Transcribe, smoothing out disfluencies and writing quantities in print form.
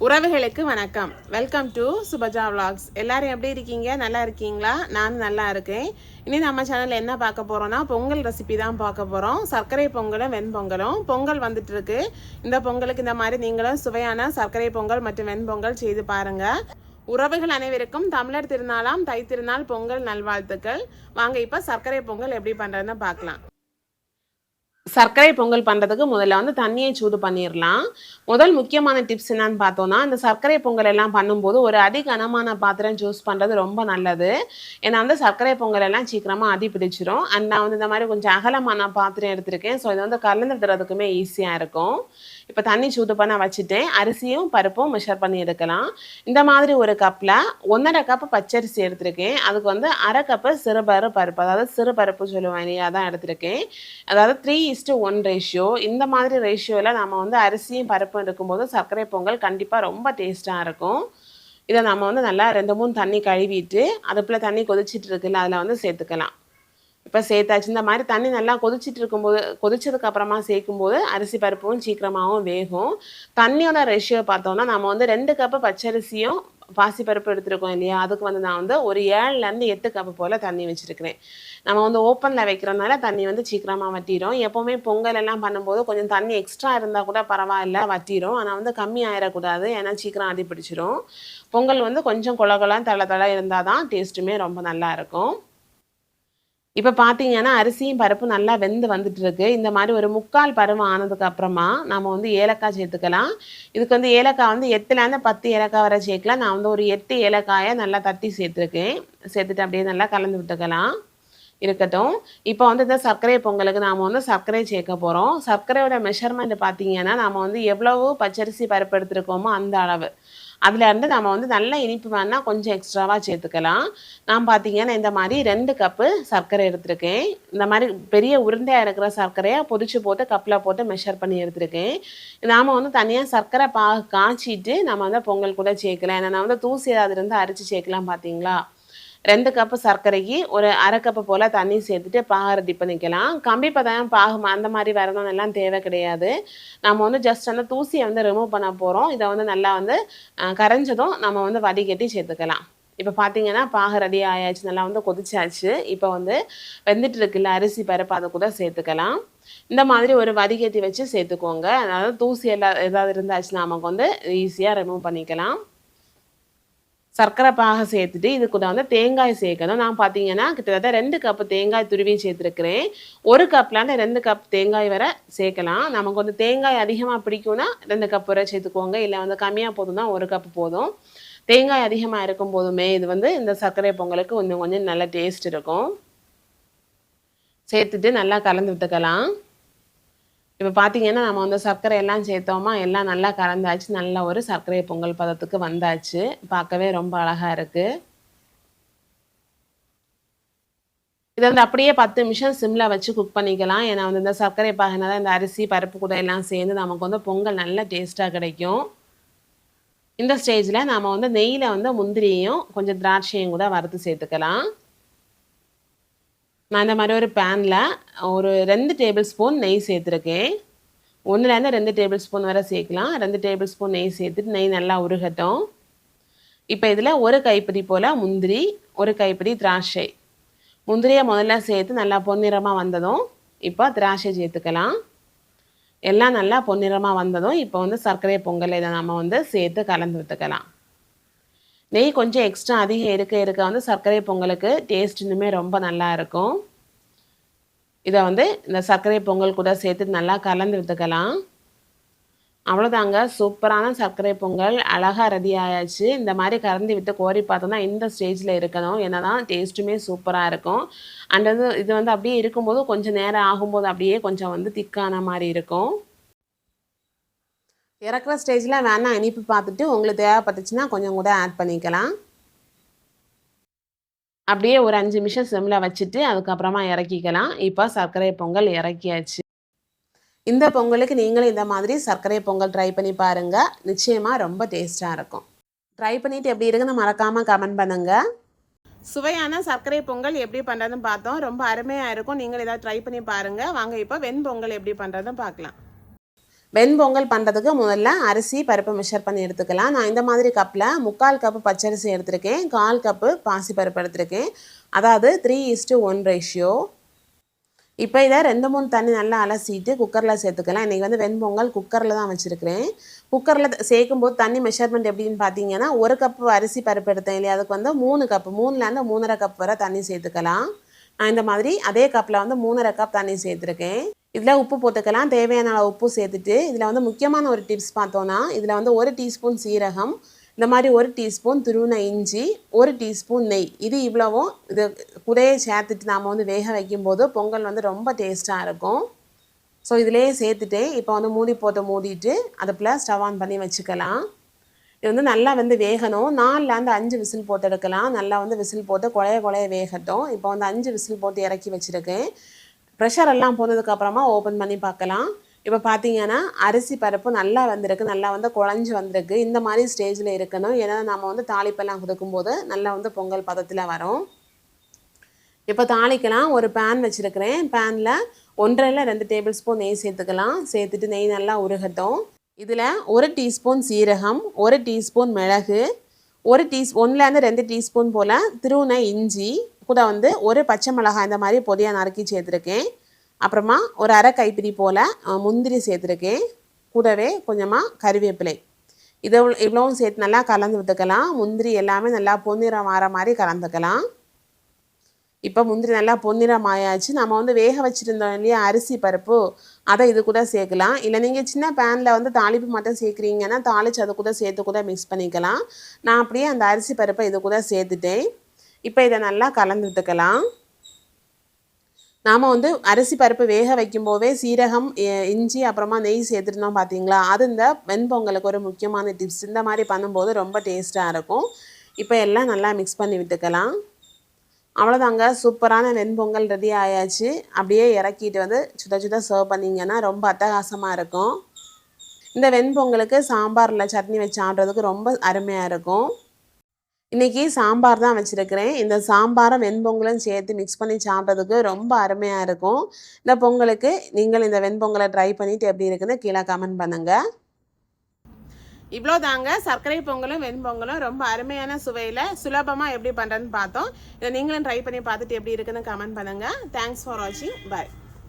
உறவுகளுக்கு வணக்கம். Welcome to Subaja vlogs. எல்லாரும் எப்படி இருக்கீங்க? நல்லா இருக்கீங்களா? நான் நல்லா இருக்கேன். இனி நம்ம சேனலில் என்ன பார்க்க போகிறோம்னா பொங்கல் ரெசிபி தான் பார்க்க போகிறோம். சர்க்கரை பொங்கலும் வெண்பொங்கலும். பொங்கல் வந்துட்டு இருக்கு. இந்த பொங்கலுக்கு இந்த மாதிரி நீங்களும் சுவையான சர்க்கரை பொங்கல் மற்றும் வெண்பொங்கல் செய்து பாருங்கள். உறவுகள் அனைவருக்கும் தமிழர் திருநாளாம் தை திருநாள் பொங்கல் நல்வாழ்த்துக்கள். வாங்க இப்போ சர்க்கரை பொங்கல் எப்படி பண்ணுறதுன்னு பார்க்கலாம். சர்க்கரை பொங்கல் பண்ணுறதுக்கு முதல்ல தண்ணியை சூடு பண்ணிடலாம். முதல் முக்கியமான டிப்ஸ் என்னன்னு பார்த்தோன்னா, இந்த சர்க்கரை பொங்கல் எல்லாம் பண்ணும்போது ஒரு கனமான பாத்திரம் சூஸ் பண்ணுறது ரொம்ப நல்லது. ஏன்னா சர்க்கரை பொங்கல் எல்லாம் சீக்கிரமாக அடி பிடிச்சிரும். அண்ட் நான் இந்த மாதிரி கொஞ்சம் அகலமான பாத்திரம் எடுத்திருக்கேன். ஸோ இது கலந்துடுறதுக்குமே ஈஸியாக இருக்கும். இப்போ தண்ணி சூடு பண்ண வச்சுட்டேன். அரிசியும் பருப்பும் மெஷர் பண்ணி எடுக்கலாம். இந்த மாதிரி ஒரு கப்பில் 1.5 கப்பு பச்சரிசி எடுத்திருக்கேன். அதுக்கு அரை கப்பு சிறுபரு பருப்பு, அதாவது சிறுபருப்பு சொல்லுவேன் இல்லையா, தான் எடுத்திருக்கேன். அதாவது 3:1 ரேஷியோ. இந்த மாதிரி ரேஷியோவில் நம்ம அரிசியும் பருப்பும் இருக்கும்போது சர்க்கரை பொங்கல் கண்டிப்பாக ரொம்ப டேஸ்ட்டாக இருக்கும். இதை நம்ம நல்லா 2-3 தண்ணி கழுவிட்டு அதுக்குள்ளே தண்ணி கொதிச்சிட்டு இருக்குல்ல, அதில் சேர்த்துக்கலாம். இப்போ சேர்த்தாச்சு. இந்த மாதிரி தண்ணி நல்லா கொதிச்சிட்டு இருக்கும்போது, கொதிச்சதுக்கு அப்புறமா சேர்க்கும்போது அரிசி பருப்பும் சீக்கிரமாகவும் வேகும். தண்ணியோட ரேஷியோ பார்த்தோன்னா நம்ம 2 கப்பு பச்சரிசியும் பாசிப்பருப்பு எடுத்துருக்கோம் இல்லையா, அதுக்கு நான் ஒரு 7லேருந்து 8 கப்பு போல் தண்ணி வச்சுருக்கிறேன். நம்ம ஓப்பனில் வைக்கிறதுனால தண்ணி சீக்கிரமாக வட்டிடும். எப்போவுமே பொங்கல் எல்லாம் பண்ணும்போது கொஞ்சம் தண்ணி எக்ஸ்ட்ரா இருந்தால் கூட பரவாயில்ல, வட்டிடும். ஆனால் கம்மி ஆயிடக்கூடாது, ஏன்னா சீக்கிரம் அடி பிடிச்சிடும். பொங்கல் கொஞ்சம் கொலகொலாம் தலை இருந்தால் தான் டேஸ்ட்டுமே ரொம்ப நல்லாயிருக்கும். இப்போ பார்த்தீங்கன்னா அரிசியும் பருப்பும் நல்லா வெந்து வந்துட்டு இருக்கு. இந்த மாதிரி ஒரு 3/4 பருவம் ஆனதுக்கு அப்புறமா நம்ம ஏலக்காய் சேர்த்துக்கலாம். இதுக்கு ஏலக்காய் 8லேருந்து 10 ஏலக்காய் வரை சேர்க்கலாம். நான் ஒரு 8 ஏலக்காயை நல்லா தட்டி சேர்த்துருக்கேன். சேர்த்துட்டு அப்படியே நல்லா கலந்து விட்டுக்கலாம். இருக்கட்டும். இப்போ இந்த சர்க்கரை பொங்கலுக்கு நாம் சர்க்கரை சேர்க்க போகிறோம். சர்க்கரையோட மெஷர்மெண்ட் பார்த்தீங்கன்னா நம்ம எவ்வளவு பச்சரிசி பருப்பு எடுத்துருக்கோமோ அந்த அளவு. அதுலேருந்து நம்ம நல்ல இனிப்பு வேணால் கொஞ்சம் எக்ஸ்ட்ராவாக சேர்த்துக்கலாம். நான் பார்த்தீங்கன்னா இந்த மாதிரி 2 கப்பு சர்க்கரை எடுத்திருக்கேன். இந்த மாதிரி பெரிய உருண்டையாக இருக்கிற சர்க்கரையை பொரிச்சு போட்டு கப்பில் போட்டு மெஷர் பண்ணி எடுத்திருக்கேன். நாம் தனியாக சர்க்கரை காய்ச்சிட்டு நம்ம பொங்கல் கூட சேர்க்கலாம். ஏன்னா நான் தூசி ஏதாவது இருந்து அரைச்சி சேர்க்கலாம். பார்த்தீங்களா, 2 கப்பு சர்க்கரைக்கு ஒரு அரை கப்பு போல் தண்ணி சேர்த்துட்டு பாக ரெடி பண்ணிக்கலாம். கம்பி பதம் பாகு அந்த மாதிரி வரணும்னு எல்லாம் தேவை கிடையாது. நம்ம ஜஸ்ட் அந்த தூசியை ரிமூவ் பண்ண போகிறோம். இதை நல்லா கரைஞ்சதும் நம்ம வடிகட்டி சேர்த்துக்கலாம். இப்போ பார்த்தீங்கன்னா பாகு ரெடி ஆயாச்சு, நல்லா கொதிச்சாச்சு. இப்போ வெந்துட்டு இருக்குல்ல அரிசி பருப்பு, அதை கூட சேர்த்துக்கலாம். இந்த மாதிரி ஒரு வடிகட்டி வச்சு சேர்த்துக்கோங்க. அதாவது தூசி எல்லாம் ஏதாவது இருந்தாச்சுன்னா நமக்கு ஈஸியாக ரிமூவ் பண்ணிக்கலாம். சர்க்கரை பாக சேர்த்துட்டு இது கூட தேங்காய் சேர்க்கணும். நான் பார்த்தீங்கன்னா கிட்டத்தட்ட 2 கப்பு தேங்காய் துருவி சேர்த்துருக்கிறேன். 1 கப்லேருந்து 2 கப் தேங்காய் வரை சேர்க்கலாம். நமக்கு தேங்காய் அதிகமாக பிடிக்கும்னா 2 கப் வரை சேர்த்துக்கோங்க. இல்லை கம்மியாக போதும்னா 1 கப் போதும். தேங்காய் அதிகமாக இருக்கும் போதுமே இது இந்த சர்க்கரை பொங்கலுக்கு கொஞ்சம் நல்ல டேஸ்ட் இருக்கும். சேர்த்துட்டு நல்லா கலந்து விட்டுக்கலாம். இப்போ பார்த்தீங்கன்னா நம்ம சர்க்கரை எல்லாம் சேர்த்தோமா, எல்லாம் நல்லா கலந்தாச்சு. நல்ல ஒரு சர்க்கரை பொங்கல் பதத்துக்கு வந்தாச்சு. பார்க்கவே ரொம்ப அழகாக இருக்குது. இதை அப்படியே 10 நிமிஷம் சிம்மில் வச்சு குக் பண்ணிக்கலாம். ஏன்னா இந்த சர்க்கரை பாகினால இந்த அரிசி பருப்பு கூட எல்லாம் சேர்ந்து நமக்கு பொங்கல் நல்ல டேஸ்ட்டாக கிடைக்கும். இந்த ஸ்டேஜில் நாம் நெய்யில் முந்திரியும் கொஞ்சம் திராட்சையும் கூட வறுத்து சேர்த்துக்கலாம். நான் இந்த மாதிரி ஒரு பேனில் ஒரு 2 டேபிள் ஸ்பூன் நெய் சேர்த்துருக்கேன். 1லேருந்து 2 டேபிள் ஸ்பூன் வரை சேர்க்கலாம். 2 டேபிள் ஸ்பூன் நெய் சேர்த்துட்டு நெய் நல்லா உருகட்டும். இப்போ இதில் ஒரு கைப்பிடி போல் முந்திரி, ஒரு கைப்பிடி திராட்சை. முந்திரியை முதல்ல சேர்த்து நல்லா பொன்னிறமாக வந்ததும் இப்போ திராட்சை சேர்த்துக்கலாம். எல்லாம் நல்லா பொன்னிறமாக வந்ததும் இப்போ சர்க்கரை பொங்கல் இதை நம்ம சேர்த்து கலந்து விட்டுக்கலாம். நெய் கொஞ்சம் எக்ஸ்ட்ரா அதிகம் இருக்க சர்க்கரை பொங்கலுக்கு டேஸ்ட் இன்னுமே ரொம்ப நல்லா இருக்கும். இதை இந்த சர்க்கரை பொங்கல் கூட சேர்த்து நல்லா கலந்து விட்டுக்கலாம். அவ்வளோதாங்க, சூப்பரான சர்க்கரை பொங்கல் அழகாக ரெடி ஆயாச்சு. இந்த மாதிரி கலந்து விட்டு கோரி பார்த்தோம்னா இந்த ஸ்டேஜில் இருக்கணும். ஏன்னா தான் டேஸ்ட்டுமே சூப்பராக இருக்கும். அண்ட் இது அப்படியே இருக்கும்போது கொஞ்சம் நேரம் ஆகும்போது அப்படியே கொஞ்சம் திக்கான மாதிரி இருக்கும். இறக்குற ஸ்டேஜில் வேணால் இனிப்பு பார்த்துட்டு உங்களுக்கு தேவைப்பட்டுச்சுன்னா கொஞ்சம் கூட ஆட் பண்ணிக்கலாம். அப்படியே ஒரு 5 நிமிஷம் சிம்மில் வச்சுட்டு அதுக்கப்புறமா இறக்கிக்கலாம். இப்போ சர்க்கரை பொங்கல் இறக்கியாச்சு. இந்த பொங்கலுக்கு நீங்களும் இந்த மாதிரி சர்க்கரை பொங்கல் ட்ரை பண்ணி பாருங்கள். நிச்சயமாக ரொம்ப டேஸ்ட்டாக இருக்கும். ட்ரை பண்ணிவிட்டு எப்படி இருக்குன்னு மறக்காமல் கமெண்ட் பண்ணுங்கள். சுவையான சர்க்கரை பொங்கல் எப்படி பண்ணுறதுன்னு பார்த்தோம். ரொம்ப அருமையாக இருக்கும். நீங்கள் இதை ட்ரை பண்ணி பாருங்கள். வாங்க இப்போ வெண்பொங்கல் எப்படி பண்ணுறதுன்னு பார்க்கலாம். வெண்பொங்கல் பண்ணுறதுக்கு முதல்ல அரிசி பருப்பு மெஷர் பண்ணி எடுத்துக்கலாம். நான் இந்த மாதிரி கப்பில் 3/4 கப்பு பச்சரிசி எடுத்திருக்கேன், 1/4 கப்பு பாசிப்பருப்பு எடுத்திருக்கேன். அதாவது 3:1 ரேஷியோ. இப்போ இதை 2-3 தண்ணி நல்லா அலசிட்டு குக்கரில் சேர்த்துக்கலாம். இன்றைக்கி வந்து வெண்பொங்கல் குக்கரில் தான் வச்சுருக்கிறேன். குக்கரில் சேர்க்கும்போது தண்ணி மெஷர்மெண்ட் எப்படின்னு பார்த்தீங்கன்னா, 1 கப்பு அரிசி பருப்பு எடுத்தேன் இல்லையா, அதுக்கு வந்து 3 கப்பு 3லேருந்து 3.5 கப் வரை தண்ணி சேர்த்துக்கலாம். நான் இந்த மாதிரி அதே கப்பில் வந்து 3.5 கப் தண்ணி சேர்த்துருக்கேன். இதில் உப்பு போட்டுக்கலாம். தேவையான அளவு உப்பு சேர்த்துட்டு இதில் வந்து முக்கியமான ஒரு டிப்ஸ் பார்த்தோன்னா, இதில் வந்து 1 டீஸ்பூன் சீரகம், இந்த மாதிரி 1 டீஸ்பூன் துருவின இஞ்சி, 1 டீஸ்பூன் நெய், இது இவ்வளவும் இது கூடயே சேர்த்துட்டு நாம் வந்து வேக வைக்கும்போது பொங்கல் வந்து ரொம்ப டேஸ்ட்டாக இருக்கும். ஸோ இதிலே சேர்த்துட்டு இப்போ வந்து மூடி போட்டு மூடிட்டு அடுப்பில் ஸ்டவ் ஆன் பண்ணி வச்சுக்கலாம். இது வந்து நல்லா வந்து வேகணும். 4லேருந்து 5 விசில் போட்டு எடுக்கலாம். நல்லா வந்து விசில் போட்டு குழைய வேகட்டும். இப்போ வந்து 5 விசில் போட்டு இறக்கி வச்சுருக்கேன். ப்ரெஷர் எல்லாம் போனதுக்கப்புறமா ஓப்பன் பண்ணி பார்க்கலாம். இப்போ பார்த்தீங்கன்னா அரிசி பருப்பு நல்லா வந்திருக்கு, நல்லா வந்து குழஞ்சி வந்திருக்கு. இந்த மாதிரி ஸ்டேஜில் இருக்கணும். ஏன்னா நம்ம வந்து தாளிப்பெல்லாம் கொடுக்கும்போது நல்லா வந்து பொங்கல் பதத்தில் வரும். இப்போ தாளிக்கலாம். ஒரு பேன் வச்சுருக்கிறேன். பேனில் 1.5-2 டேபிள் ஸ்பூன் நெய் சேர்த்துக்கலாம். சேர்த்துட்டு நெய் நல்லா உருகட்டும். இதில் 1 டீஸ்பூன் சீரகம், 1 டீஸ்பூன் மிளகு, 1-2 டீஸ்பூன் போல் திருவுன இஞ்சி, கூட வந்து 1 பச்சை மிளகாய் இந்த மாதிரி பொடியாக நறுக்கி சேர்த்துருக்கேன். அப்புறமா ஒரு அரை கைப்பிடி போல் முந்திரி சேர்த்துருக்கேன். கூடவே கொஞ்சமாக கறிவேப்பிலை. இவ்வளவும் சேர்த்து நல்லா கலந்து விட்டுக்கலாம். முந்திரி எல்லாமே நல்லா பொன்னிறம் ஆகிற மாதிரி கலந்துக்கலாம். இப்போ முந்திரி நல்லா பொன்னிறம் ஆயாச்சு. நம்ம வந்து வேக வச்சுருந்தோம் இல்லையா அரிசி பருப்பு, அதை இது கூட சேர்க்கலாம். இல்லை நீங்கள் சின்ன பேனில் வந்து தாளிப்பு மட்டும் சேர்க்குறீங்கன்னா தாளித்து அதை கூட சேர்த்து கூட மிக்ஸ் பண்ணிக்கலாம். நான் அப்படியே அந்த அரிசி பருப்பை இது கூட சேர்த்துட்டேன். இப்போ இதை நல்லா கலந்து விட்டுக்கலாம். நாம் வந்து அரிசி பருப்பு வேக வைக்கும்போதே சீரகம், இஞ்சி, அப்புறமா நெய் சேர்த்துருந்தோம் பார்த்தீங்களா, அது இந்த வெண்பொங்கலுக்கு ஒரு முக்கியமான டிப்ஸ். இந்த மாதிரி பண்ணும்போது ரொம்ப டேஸ்ட்டாக இருக்கும். இப்போ எல்லாம் நல்லா மிக்ஸ் பண்ணி விட்டுக்கலாம். அவ்வளோதாங்க, சூப்பரான வெண்பொங்கல் ரெடி ஆயாச்சு. அப்படியே இறக்கிட்டு வந்து சுட சுட சர்வ் பண்ணிங்கன்னா ரொம்ப அட்டகாசமாக இருக்கும். இந்த வெண்பொங்கலுக்கு சாம்பாரில் சட்னி வச்சு ஆடுறதுக்கு ரொம்ப அருமையாக இருக்கும். இன்றைக்கி சாம்பார் தான் வச்சுருக்கிறேன். இந்த சாம்பாரும் வெண்பொங்கலும் சேர்த்து மிக்ஸ் பண்ணி சாப்பிட்றதுக்கு ரொம்ப அருமையாக இருக்கும். இந்த பொங்கலுக்கு நீங்கள் இந்த வெண்பொங்கலை ட்ரை பண்ணிவிட்டு எப்படி இருக்குன்னு கீழே கமெண்ட் பண்ணுங்கள். இவ்வளோ தாங்க, சர்க்கரை பொங்கலும் வெண்பொங்கலும் ரொம்ப அருமையான சுவையில் சுலபமாக எப்படி பண்ணுறதுன்னு பார்த்தோம். இதை நீங்களும் ட்ரை பண்ணி பார்த்துட்டு எப்படி இருக்குன்னு கமெண்ட் பண்ணுங்கள். தேங்க்ஸ் ஃபார் வாட்சிங். பாய்.